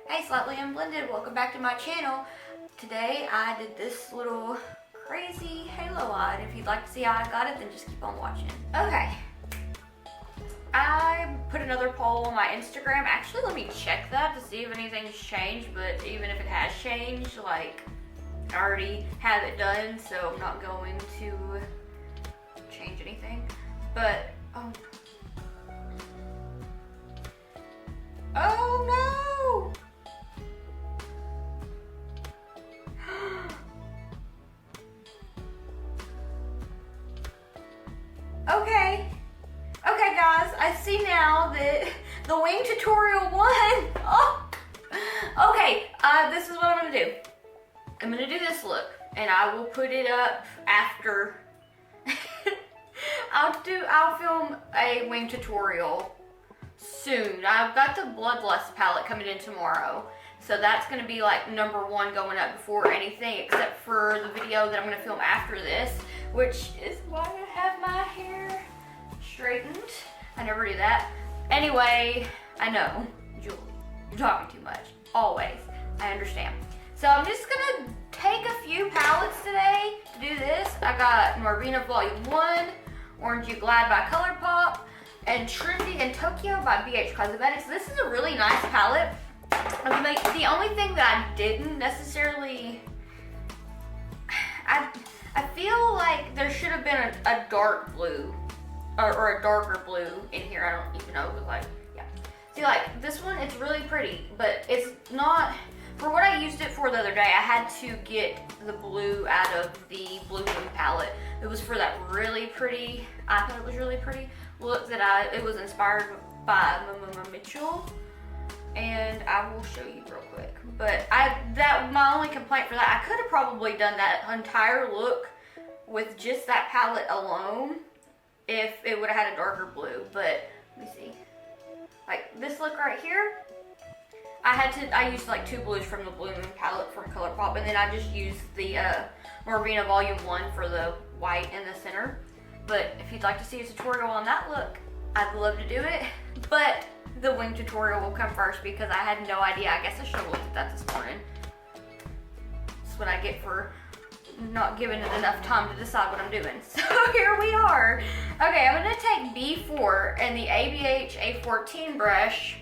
Hey Slightly Unblended, welcome back to my channel. Today I did this little crazy halo eye, and if you'd like to see how I got it, then just keep on watching. Okay, I put another poll on my Instagram. Actually, let me check that to see if anything's changed, but even if it has changed, like, I already have it done, so I'm not going to change anything. But, oh no! Okay guys, I see now that the wing tutorial won. Oh. Okay, this is what I'm gonna do. I'm gonna do this look, and I will put it up after. I'll film a wing tutorial soon. I've got the Bloodlust palette coming in tomorrow, so that's gonna be like #1 going up before anything, except for the video that I'm gonna film after this, which is why I have my hair straightened. I never do that. Anyway, I know, Julie, you're talking too much. Always, I understand. So I'm just gonna take a few palettes today to do this. I got Norvina Volume 1, Orange You Glad by Colourpop, and Trendy and Tokyo by BH Cosmetics. This is a really nice palette. The only thing that I didn't necessarily, I feel like there should have been a dark blue or a darker blue in here. I don't even know, but like, yeah. See, like this one, it's really pretty, but it's not, for what I used it for the other day, I had to get the blue out of the Blue Moon palette. It was for that really pretty, I thought it was really pretty look that it was inspired by Mitchell. And I will show you real quick. But my only complaint for that, I could have probably done that entire look with just that palette alone if it would have had a darker blue. But let me see. Like this look right here, I used like 2 blues from the Blue Moon palette from Colourpop, and then I just used the Norvina Volume 1 for the white in the center. But if you'd like to see a tutorial on that look, I'd love to do it. But the wing tutorial will come first because I had no idea. I guess I should have looked at that this morning. That's what I get for not giving it enough time to decide what I'm doing. So here we are. Okay, I'm gonna take B4 and the ABH A14 brush.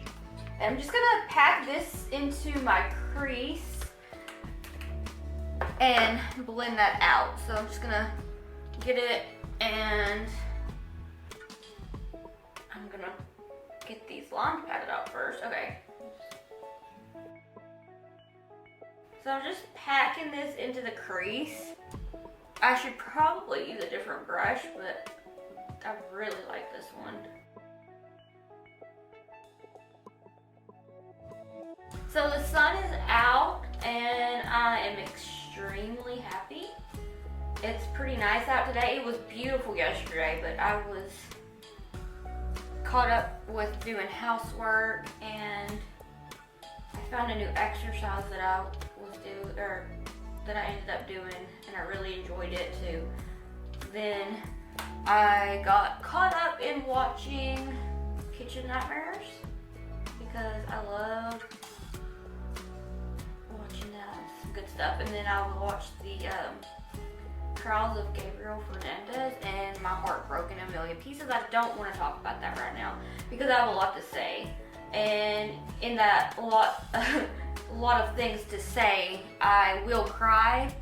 And I'm just gonna pack this into my crease and blend that out. So I'm just gonna get it, and I'm gonna get these lines patted out first. Okay. So I'm just packing this into the crease. I should probably use a different brush, but I really like this one. So the sun is out, and I am extremely happy. It's pretty nice out today. It was beautiful yesterday, but I was caught up with doing housework, and I found a new exercise that I ended up doing, and I really enjoyed it too. Then I got caught up in watching Kitchen Nightmares because I love watching some good stuff. And then I watched the Trials of Gabriel Fernandez, and my heart broke in a million pieces. I don't want to talk about that right now because I have a lot to say, and in that a lot of things to say, I will cry,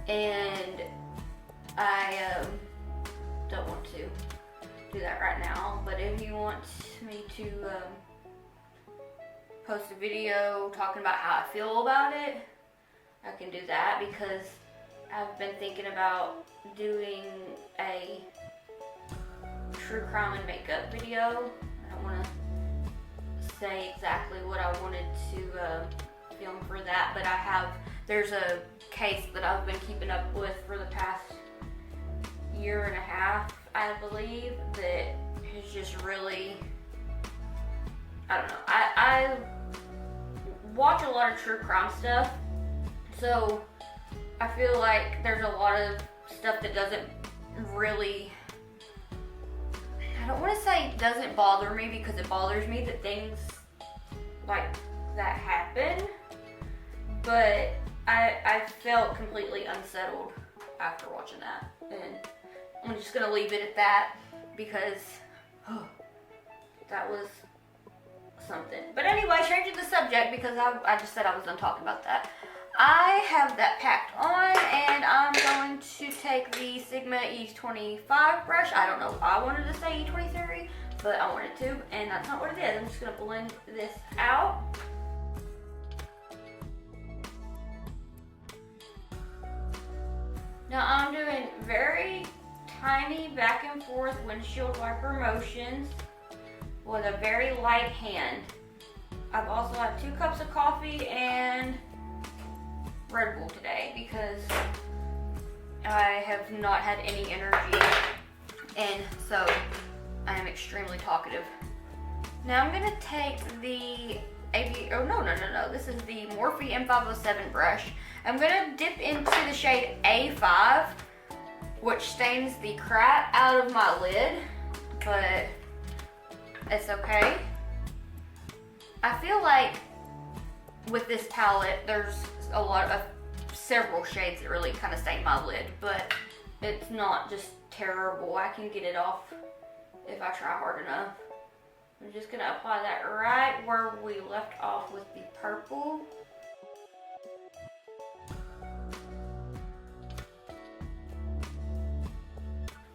and I don't want to do that right now. But if you want me to post a video talking about how I feel about it, I can do that, because I've been thinking about doing a true crime and makeup video. I don't want to say exactly what I wanted to film for that, but there's a case that I've been keeping up with for the past 1.5 years, I believe, that is just really, I don't know. I watch a lot of true crime stuff, so I feel like there's a lot of stuff that doesn't really, I don't want to say it doesn't bother me, because it bothers me that things like that happen, but I felt completely unsettled after watching that, and I'm just gonna leave it at that because that was something. But anyway, changing the subject because I just said I was done talking about that. I have that packed on, and I'm going to take the Sigma E25 brush. I don't know, I wanted to say E23, but I wanted to, and that's not what it is. I'm just gonna blend this out. Now I'm doing very tiny back and forth windshield wiper motions with a very light hand. I've also had 2 cups of coffee and Red Bull today because I have not had any energy, and so I am extremely talkative. Now I'm gonna take the this is the Morphe M507 brush. I'm gonna dip into the shade A5, which stains the crap out of my lid, but it's okay. I feel like with this palette, there's several shades that really kind of stain my lid, but it's not just terrible. I can get it off if I try hard enough. I'm just gonna apply that right where we left off with the purple.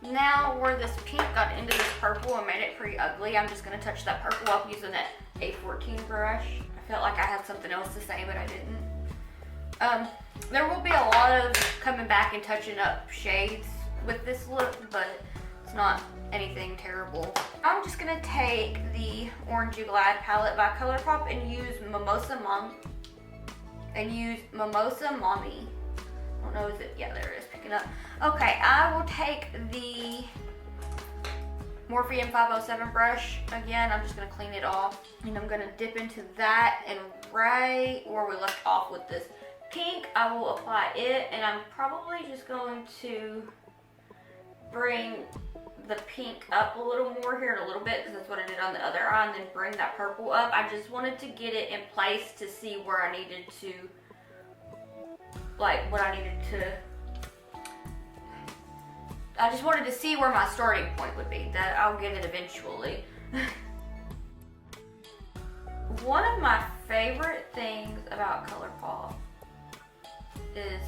Now where this pink got into this purple and made it pretty ugly, I'm just gonna touch that purple up using that A14 brush. I felt like I had something else to say, but I didn't. There will be a lot of coming back and touching up shades with this look, but it's not anything terrible. I'm just gonna take the Orangey Glad palette by Colourpop and use Mimosa Mommy. I don't know, is it? Yeah, there it is, picking up. Okay, I will take the Morphe M507 brush. Again, I'm just gonna clean it off, and I'm gonna dip into that, and right where we left off with this pink, I will apply it, and I'm probably just going to bring the pink up a little more here in a little bit, because that's what I did on the other eye, and then bring that purple up. I just wanted to get it in place to see where I needed to, I just wanted to see where my starting point would be. That I'll get it eventually. One of my favorite things about Colourpop is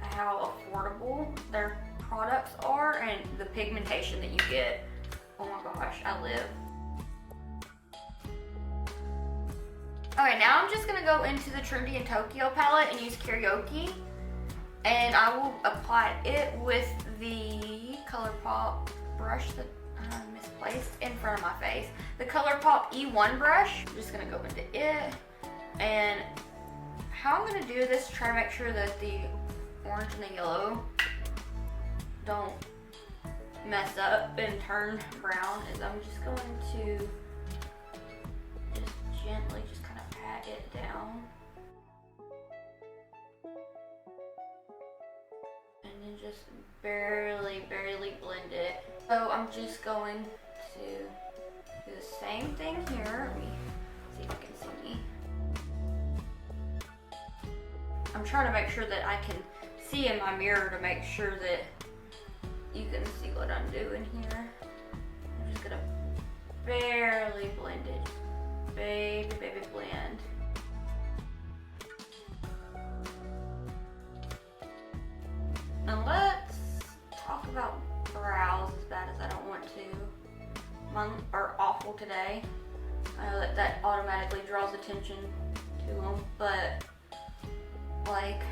how affordable their products are and the pigmentation that you get. Oh my gosh, I live. Okay, now I'm just gonna go into the Trendy in Tokyo palette and use Karaoke, and I will apply it with the Colourpop brush that I misplaced in front of my face. The Colourpop E1 brush. I'm just gonna go into it, and how I'm gonna do this to try to make sure that the orange and the yellow don't mess up and turn brown is I'm just going to just gently just kind of pat it down. And then just barely blend it. So I'm just going to do the same thing here. Let me see if you can see me. I'm trying to make sure that I can see in my mirror to make sure that you can see what I'm doing here. I'm just gonna barely blend it. Baby blend. Now let's talk about brows as bad as I don't want to. Mine are awful today. I know that automatically draws attention to them, but like,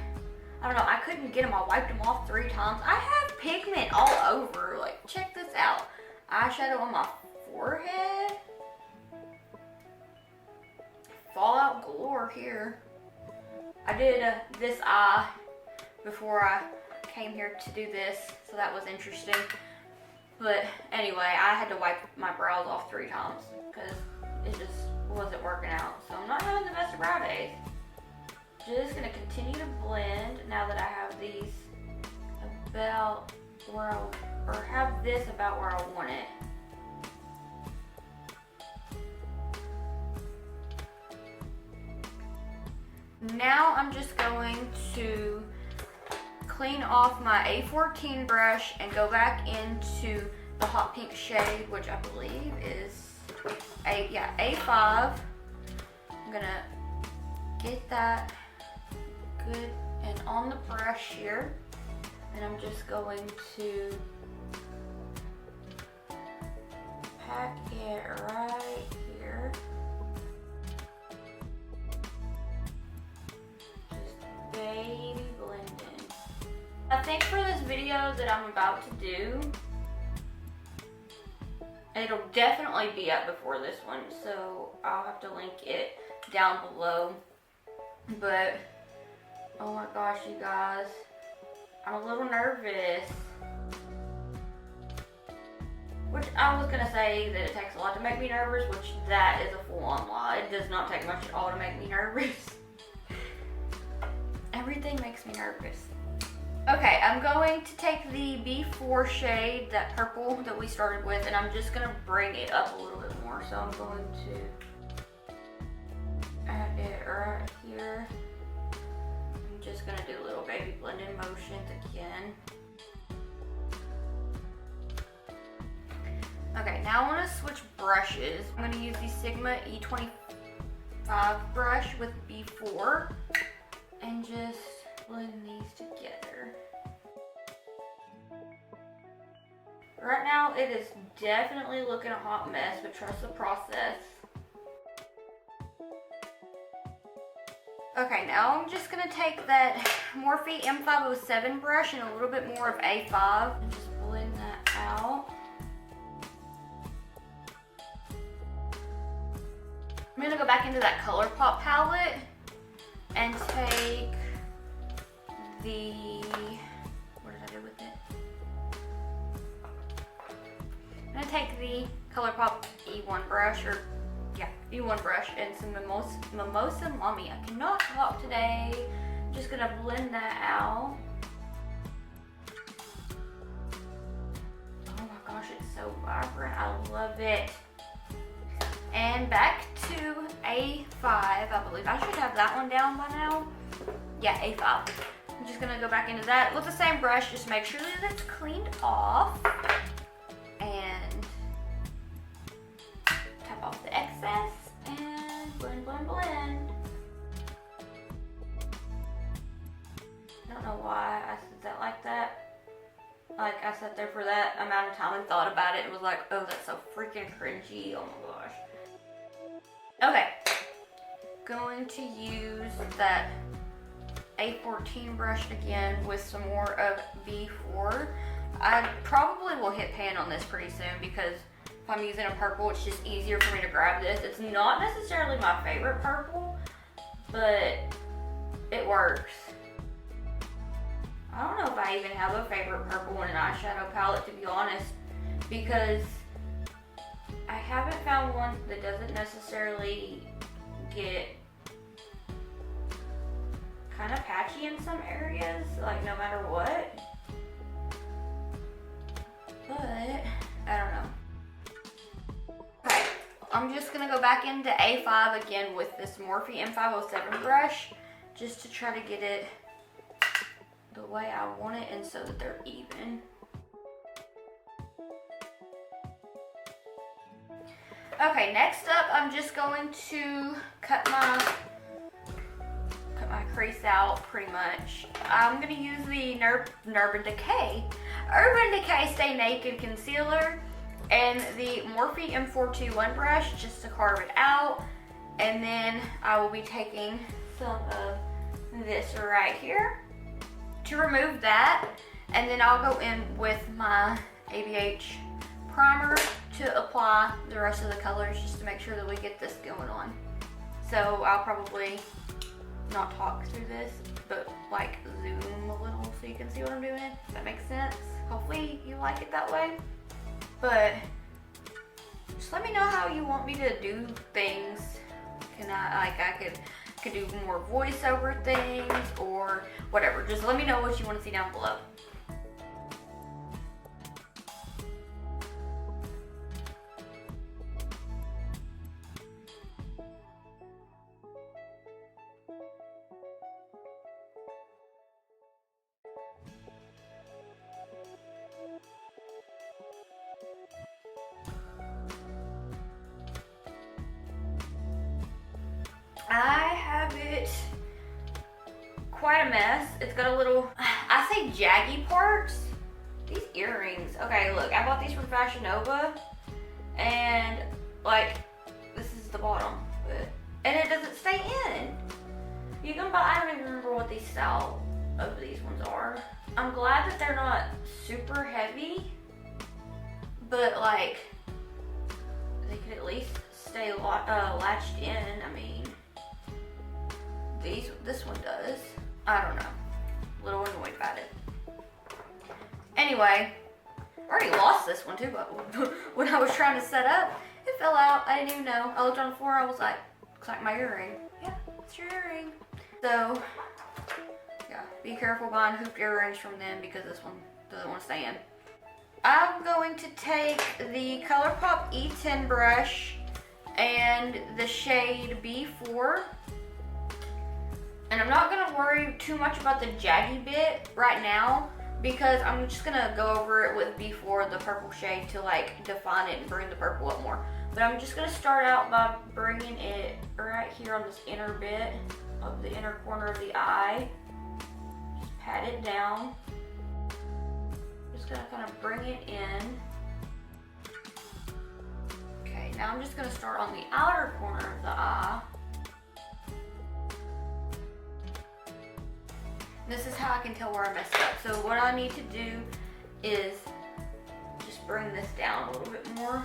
I don't know, I couldn't get them. I wiped them off 3 times. I have pigment all over. Like, check this out. Eyeshadow on my forehead. Fallout galore here. I did this eye before I came here to do this, so that was interesting. But anyway, I had to wipe my brows off 3 times because it just wasn't working out. So I'm not having the best of brow days. Just gonna continue to blend now that I have these about where have this about where I want it. Now I'm just going to clean off my A14 brush and go back into the hot pink shade, which I believe is A5. I'm gonna get that good and on the brush here, and I'm just going to pack it right here. Just baby blending. I think for this video that I'm about to do, it'll definitely be up before this one, so I'll have to link it down below. But oh my gosh, you guys, I'm a little nervous. Which I was gonna say that it takes a lot to make me nervous, which that is a full-on lie. It does not take much at all to make me nervous. Everything makes me nervous. Okay, I'm going to take the B4 shade, that purple that we started with, and I'm just gonna bring it up a little bit more. So I'm going to add it right here. I'm just gonna do a little baby blending motions again. Okay, now I want to switch brushes. I'm going to use the Sigma E25 brush with B4 and just blend these together. Right now it is definitely looking a hot mess, but trust the process. Okay, now I'm just going to take that Morphe M507 brush and a little bit more of A5 and just blend that out. I'm gonna go back into that Colourpop palette and take the, what did I do with it? I'm gonna take the Colourpop E1 brush, E1 brush, and some Mimosa Mommy. I cannot talk today. I'm just gonna blend that out. Oh my gosh, it's so vibrant. I love it. And back to A5, I believe. I should have that one down by now. Yeah, A5. I'm just gonna go back into that with the same brush, just make sure that it's cleaned off. And tap off the excess and blend, blend, blend. I don't know why I said that like that. Like, I sat there for that amount of time and thought about it and was like, oh, that's so freaking cringy. Oh my gosh. Okay, going to use that A14 brush again with some more of B4. I probably will hit pan on this pretty soon because if I'm using a purple, it's just easier for me to grab this. It's not necessarily my favorite purple, but it works. I don't know if I even have a favorite purple in an eyeshadow palette, to be honest, because I haven't found one that doesn't necessarily get kind of patchy in some areas, like no matter what. But I don't know. Okay, I'm just gonna go back into A5 again with this Morphe M507 brush just to try to get it the way I want it and so that they're even. Okay, next up, I'm just going to cut my crease out pretty much. I'm gonna use the Urban Decay Stay Naked Concealer and the Morphe M421 brush just to carve it out. And then I will be taking some of this right here to remove that. And then I'll go in with my ABH primer to apply the rest of the colors just to make sure that we get this going on. So I'll probably not talk through this, but like zoom a little so you can see what I'm doing. Does that make sense? Hopefully you like it that way. But just let me know how you want me to do things. Can I could do more voiceover things or whatever. Just let me know what you want to see down below. it quite a mess. It's got a little, I say jaggy parts. These earrings. Okay, look, I bought these from Fashion Nova, and like, this is the bottom, and it doesn't stay in. You can buy, I don't even remember what these style of these ones are. I'm glad that they're not super heavy, but like, they could at least stay latched in. I mean, this one does. I don't know. A little annoyed about it. Anyway, I already lost this one too, but when I was trying to set up, it fell out. I didn't even know. I looked on the floor, I was like, looks like my earring. Yeah, it's your earring. So, yeah, be careful buying hooped earrings from them because this one doesn't want to stay in. I'm going to take the Colourpop E10 brush and the shade B4. And I'm not gonna worry too much about the jaggy bit right now because I'm just gonna go over it with B4, the purple shade, to like define it and bring the purple up more. But I'm just gonna start out by bringing it right here on this inner bit of the inner corner of the eye. Just pat it down. Just gonna kind of bring it in. Okay, now I'm just gonna start on the outer corner of the eye. This is how I can tell where I messed up. So what I need to do is just bring this down a little bit more.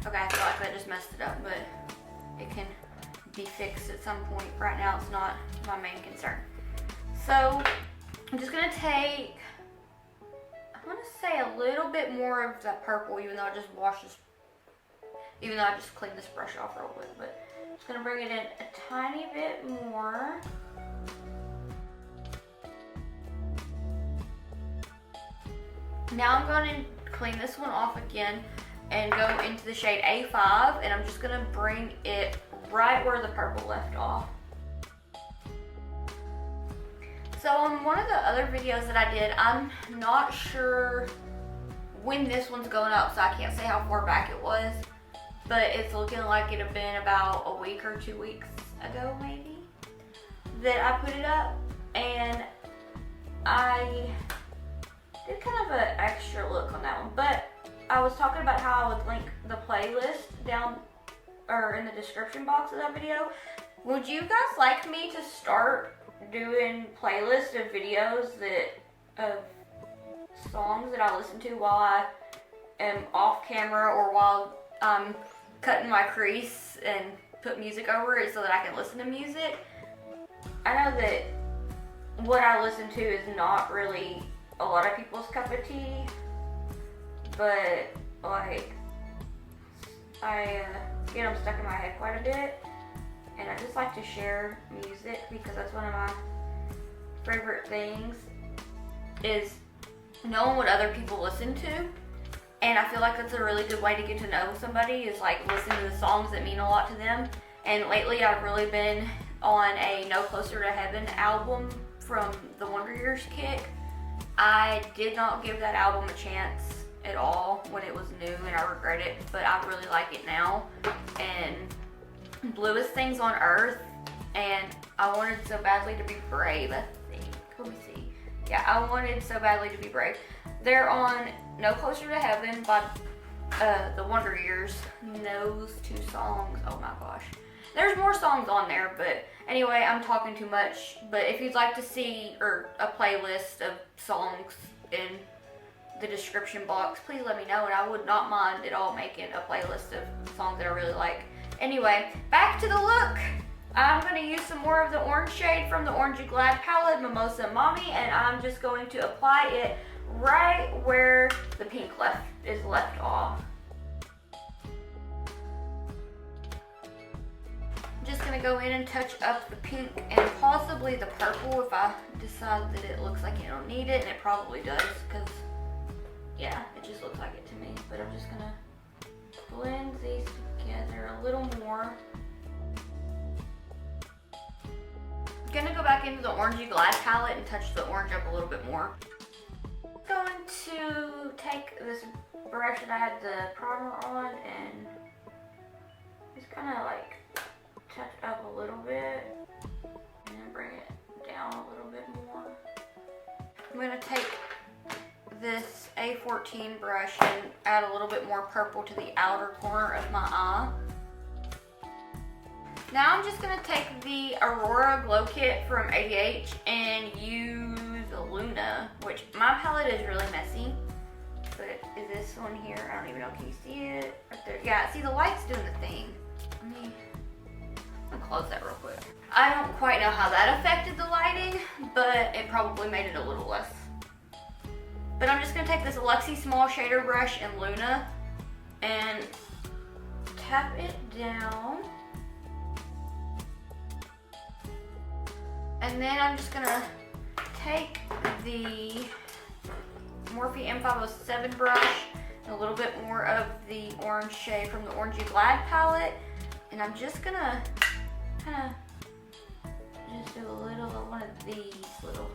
Okay, I feel like I just messed it up, but it can be fixed at some point. Right now it's not my main concern. So I'm just gonna take, I wanna say a little bit more of that purple, even though I just cleaned this brush off real quick, but I'm just gonna bring it in a tiny bit more. Now I'm going to clean this one off again and go into the shade A5, and I'm just gonna bring it right where the purple left off. So on one of the other videos that I did, I'm not sure when this one's going up, so I can't say how far back it was. But it's looking like it had been about a week or 2 weeks ago, maybe, that I put it up. And I did kind of an extra look on that one. But I was talking about how I would link the playlist down or in the description box of that video. Would you guys like me to start doing playlists of videos of songs that I listen to while I am off camera or while I'm cutting my crease and put music over it so that I can listen to music? I know that what I listen to is not really a lot of people's cup of tea, but like I get them stuck in my head quite a bit, and I just like to share music because that's one of my favorite things, is knowing what other people listen to. And I feel like that's a really good way to get to know somebody, is like listening to the songs that mean a lot to them. And lately I've really been on a No Closer to Heaven album from the Wonder Years kick. I did not give that album a chance at all when it was new, and I regret it, but I really like it now. And Bluest Things on Earth, and I Wanted So Badly to Be Brave, I think. Let me see. Yeah, I Wanted So Badly to Be Brave. They're on No Closer to Heaven by the Wonder Years. Those two songs, oh my gosh. There's more songs on there, but anyway, I'm talking too much. But if you'd like to see a playlist of songs in the description box, please let me know, and I would not mind at all making a playlist of songs that I really like. Anyway, back to the look. I'm going to use some more of the orange shade from the Orangey Glad palette, Mimosa Mommy, and I'm just going to apply it right where the pink is left off. I'm just going to go in and touch up the pink and possibly the purple if I decide that it looks like it don't need it, and it probably does, because yeah, it just looks like it to me. But I'm just going to blend these together a little more. I'm going to go back into the Orangey Glad palette and touch the orange up a little bit more. I'm going to take this brush that I had the primer on and just kind of like I'm gonna take this A14 brush and add a little bit more purple to the outer corner of my eye. Now I'm just gonna take the Aurora Glow Kit from ADH and use Luna, which my palette is really messy. But is this one here? I don't even know. Can you see it? Right there. Yeah, see the light's doing the thing. I'm gonna close that real quick. I don't quite know how that affected the lighting, but it probably made it a little less. But I'm just gonna take this Luxie small shader brush in Luna and tap it down. And then I'm just gonna take the Morphe M507 brush and a little bit more of the orange shade from the Orangey Glad palette, and I'm just gonna kind of just do a little of one of these little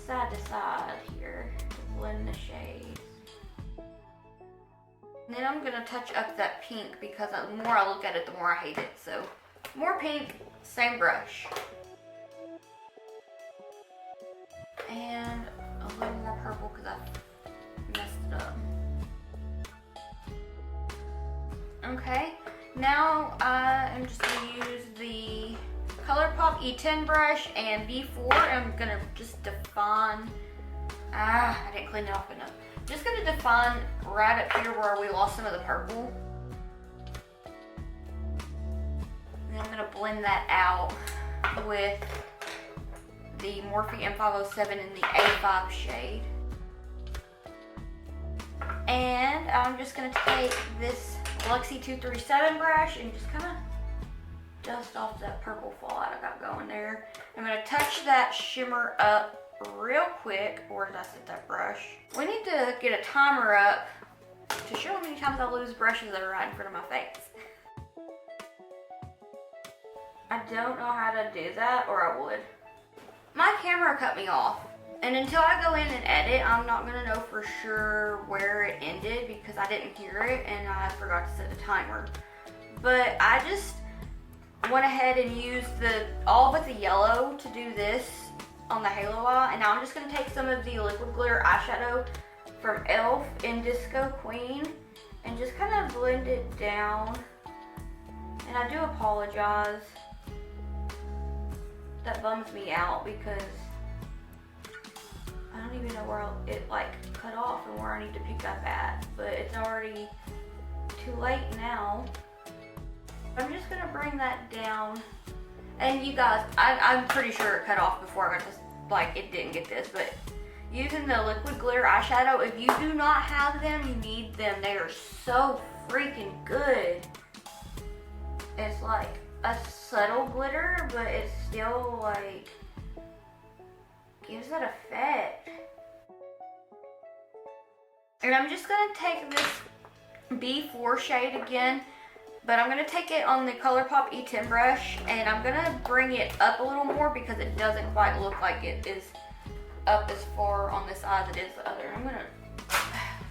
side to side here to blend the shades. And then I'm gonna touch up that pink because the more I look at it, the more I hate it. So more pink, same brush. And a little more purple because I messed it up. Okay, now I'm just going to use the Colourpop E10 brush and B4. I'm going to just define, I didn't clean it off enough. I'm just going to define right up here where we lost some of the purple. And I'm going to blend that out with the Morphe M507 in the A5 shade. And I'm just gonna take this Luxie 237 brush and just kind of dust off that purple fallout I got going there. I'm gonna touch that shimmer up real quick. Where did I set that brush? We need to get a timer up to show how many times I lose brushes that are right in front of my face. I don't know how to do that, or I would. My camera cut me off, and until I go in and edit, I'm not gonna know for sure where it ended because I didn't hear it and I forgot to set the timer. But I just went ahead and used all but the yellow to do this on the halo eye, and now I'm just gonna take some of the liquid glitter eyeshadow from e.l.f. in Disco Queen and just kind of blend it down. And I do apologize. That bums me out because I don't even know where it like cut off and where I need to pick up at, but it's already too late now. I'm just gonna bring that down, and you guys, I'm pretty sure it cut off before I got this, like it didn't get this, but using the liquid glitter eyeshadow, if you do not have them, you need them. They are so freaking good. It's like a subtle glitter, but it still like gives that effect. And I'm just gonna take this B4 shade again, but I'm gonna take it on the Colourpop E10 brush and I'm gonna bring it up a little more because it doesn't quite look like it is up as far on this eye as it is the other. I'm gonna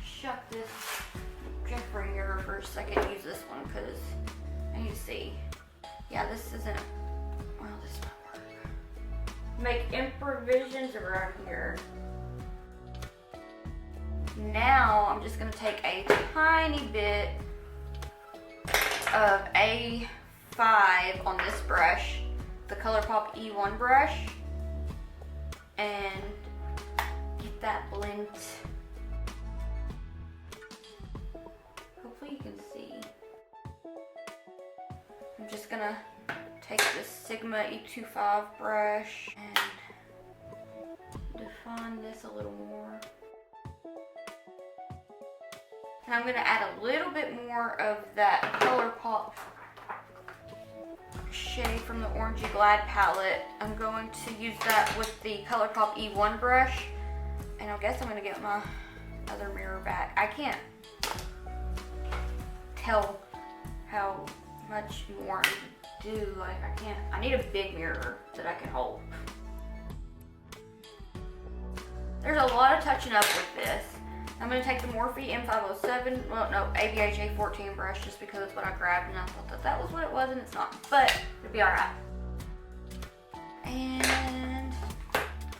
shuck this Jeffrey mirror for a second, use this one because I need to see. Yeah, this isn't, well, this might work. Make improvisions around here. Now, I'm just gonna take a tiny bit of A5 on this brush, the Colourpop E1 brush, and get that blend. Hopefully you can see. I'm just gonna take this Sigma E25 brush and define this a little more. And I'm gonna add a little bit more of that Colourpop shade from the Orangey Glad palette. I'm going to use that with the Colourpop E1 brush. And I guess I'm gonna get my other mirror back. I can't tell how much more I need to do. Like I need a big mirror that I can hold. There's a lot of touching up with this. I'm gonna take the Morphe M507, well no, ABH A14 brush just because it's what I grabbed and I thought that was what it was and it's not, but it'll be all right. And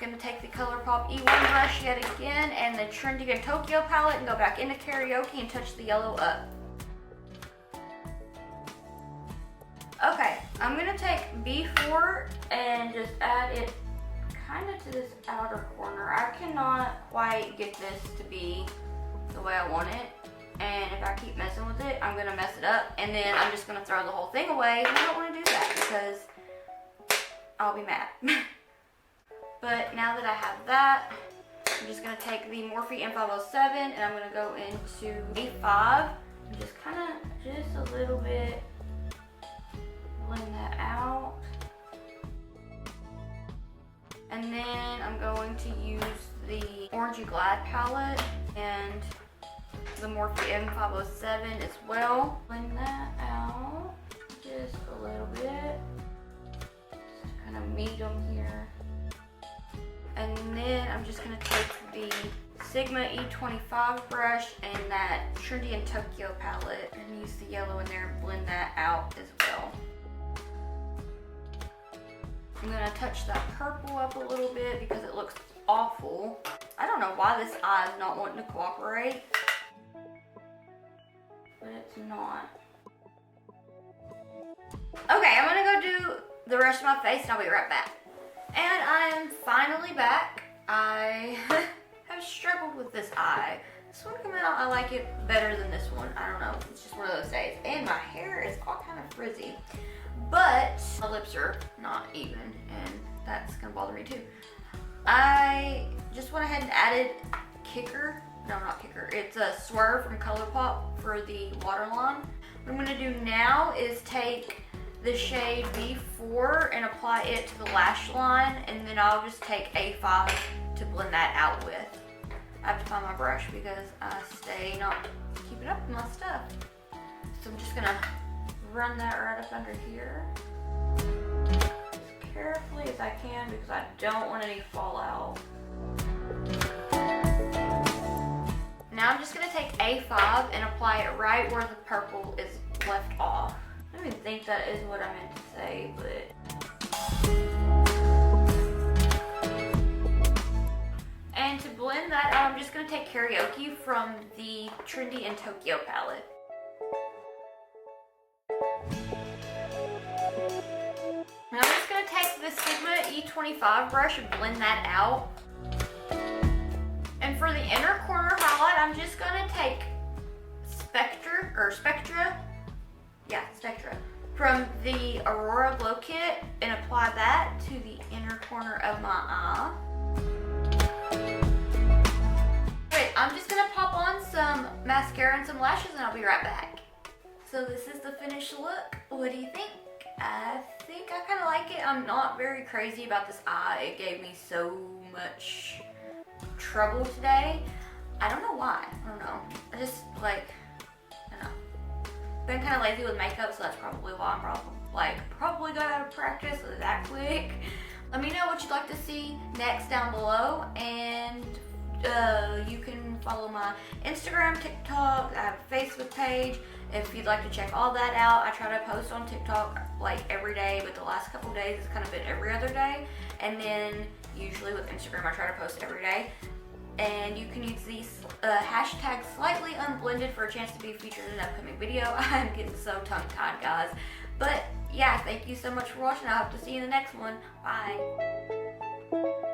going to take the Colourpop E1 brush yet again and the Trendy in Tokyo palette and go back into Karaoke and touch the yellow up. Okay, I'm going to take B4 and just add it kind of to this outer corner. I cannot quite get this to be the way I want it. And if I keep messing with it, I'm going to mess it up. And then I'm just going to throw the whole thing away. And I don't want to do that because I'll be mad. But now that I have that, I'm just going to take the Morphe M507 and I'm going to go into A5 and just kind of, just a little bit, blend that out. And then I'm going to use the Orangey Glad palette and the Morphe M507 as well. Blend that out just a little bit. Just kind of meet them here. And then I'm just going to take the Sigma E25 brush and that Trendy in Tokyo palette and use the yellow in there and blend that out as well. I'm going to touch that purple up a little bit because it looks awful. I don't know why this eye is not wanting to cooperate, but it's not. Okay, I'm going to go do the rest of my face and I'll be right back. And I am finally back. I have struggled with this eye. This one came out, I like it better than this one. I don't know, it's just one of those days. And my hair is all kind of frizzy. But my lips are not even, and that's gonna bother me too. I just went ahead and added Kicker. No, not Kicker. It's a Swerve from Colourpop for the waterline. What I'm gonna do now is take the shade B4 and apply it to the lash line, and then I'll just take A5 to blend that out with. I have to find my brush because I stay not keeping up with my stuff. So I'm just gonna run that right up under here as carefully as I can because I don't want any fallout. Now I'm just gonna take A5 and apply it right where the purple is left off. I don't even think that is what I meant to say, but. And to blend that out, I'm just gonna take Karaoke from the Trendy in Tokyo palette. Now I'm just going to take the Sigma E25 brush and blend that out. And for the inner corner highlight, I'm just going to take Spectra from the Aurora Glow Kit and apply that to the inner corner of my eye. Wait, I'm just going to pop on some mascara and some lashes and I'll be right back. So this is the finished look. What do you think? I think I kind of like it. I'm not very crazy about this eye. It gave me so much trouble today. I don't know why. I don't know. I just like, I don't know. Been kind of lazy with makeup, so that's probably why I'm probably got out of practice that quick. Let me know what you'd like to see next down below, and you can follow my Instagram, TikTok. I have a Facebook page if you'd like to check all that out. I try to post on TikTok like every day, but the last couple days it's kind of been every other day. And then usually with Instagram I try to post every day. And you can use the hashtag slightly unblended for a chance to be featured in an upcoming video. I'm getting so tongue-tied, guys. But yeah, thank you so much for watching. I hope to see you in the next one. Bye.